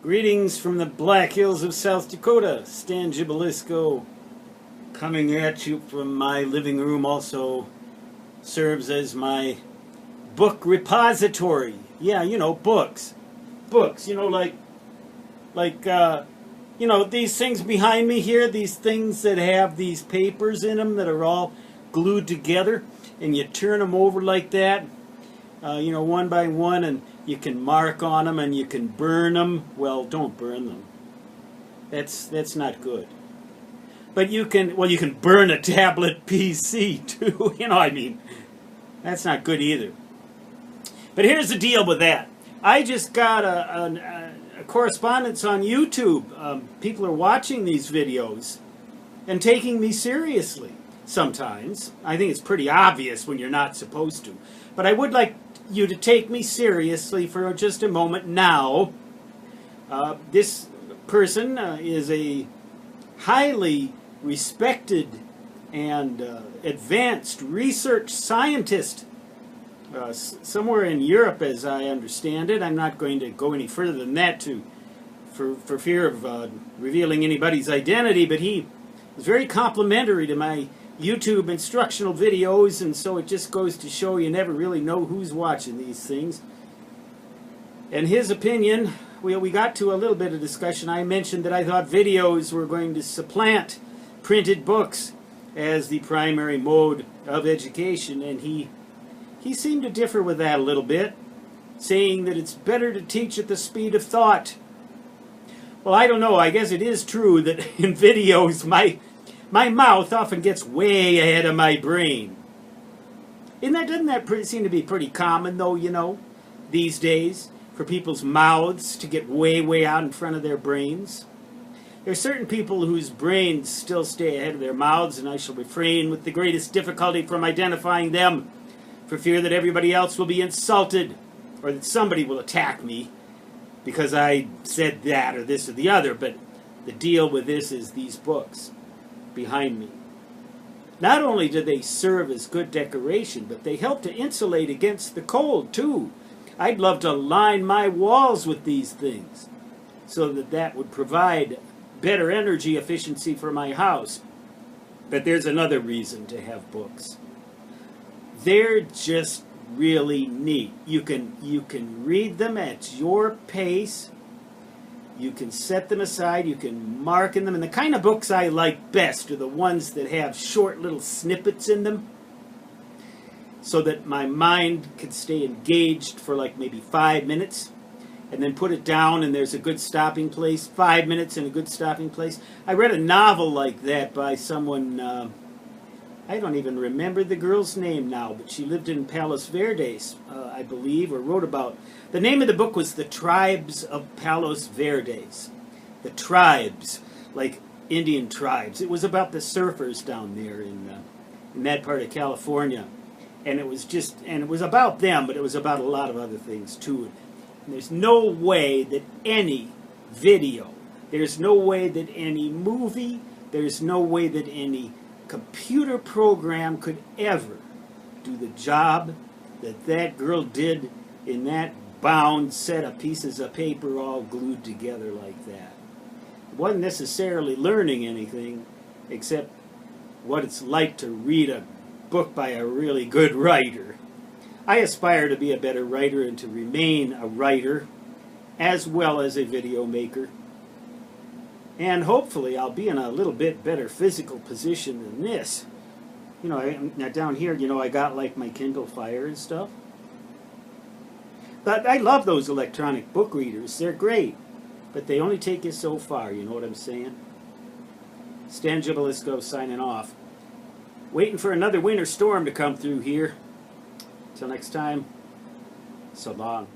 Greetings from the Black Hills of South Dakota. Stan Gibilisco coming at you from my living room. Also serves as my book repository. Yeah, you know, books. Books, you know, you know, these things behind me here, these things that have these papers in them that are all glued together, and you turn them over like that, you know, one by one, and you can mark on them and you can burn them. Well, don't burn them. That's not good. But you can, well, you can burn a tablet PC too. You know, I mean, that's not good either. But here's the deal with that. I just got a correspondence on YouTube. People are watching these videos and taking me seriously sometimes. I think it's pretty obvious when you're not supposed to. But I would like you to take me seriously for just a moment now. This person is a highly respected and advanced research scientist somewhere in Europe, as I understand it. I'm not going to go any further than that for fear of revealing anybody's identity, but he was very complimentary to my YouTube instructional videos, and so it just goes to show you never really know who's watching these things. And his opinion, we got to a little bit of discussion. I mentioned that I thought videos were going to supplant printed books as the primary mode of education, and he seemed to differ with that a little bit, saying that it's better to teach at the speed of thought. Well, I don't know. I guess it is true that in videos my mouth often gets way ahead of my brain. Doesn't that seem to be pretty common, though, you know, these days, for people's mouths to get way, way out in front of their brains? There are certain people whose brains still stay ahead of their mouths, and I shall refrain with the greatest difficulty from identifying them, for fear that everybody else will be insulted, or that somebody will attack me because I said that or this or the other. But the deal with this is these books behind me. Not only do they serve as good decoration, but they help to insulate against the cold too. I'd love to line my walls with these things so that would provide better energy efficiency for my house. But there's another reason to have books. They're just really neat. You can read them at your pace. You can set them aside, you can mark in them, and the kind of books I like best are the ones that have short little snippets in them so that my mind can stay engaged for like maybe 5 minutes and then put it down and there's a good stopping place, 5 minutes and a good stopping place. I read a novel like that by someone, I don't even remember the girl's name now, but she lived in Palos Verdes, I believe, or wrote about. The name of the book was The Tribes of Palos Verdes. The tribes, like Indian tribes. It was about the surfers down there in that part of California. And it was about them, but it was about a lot of other things too. And there's no way that any video, there's no way that any movie, there's no way that any computer program could ever do the job that girl did in that bound set of pieces of paper all glued together like that. It wasn't necessarily learning anything except what it's like to read a book by a really good writer. I aspire to be a better writer and to remain a writer as well as a video maker. And hopefully I'll be in a little bit better physical position than this. You know, now down here, you know, I got like my Kindle Fire and stuff. But I love those electronic book readers. They're great. But they only take you so far, you know what I'm saying? Stan Gibilisco signing off. Waiting for another winter storm to come through here. Till next time, so long.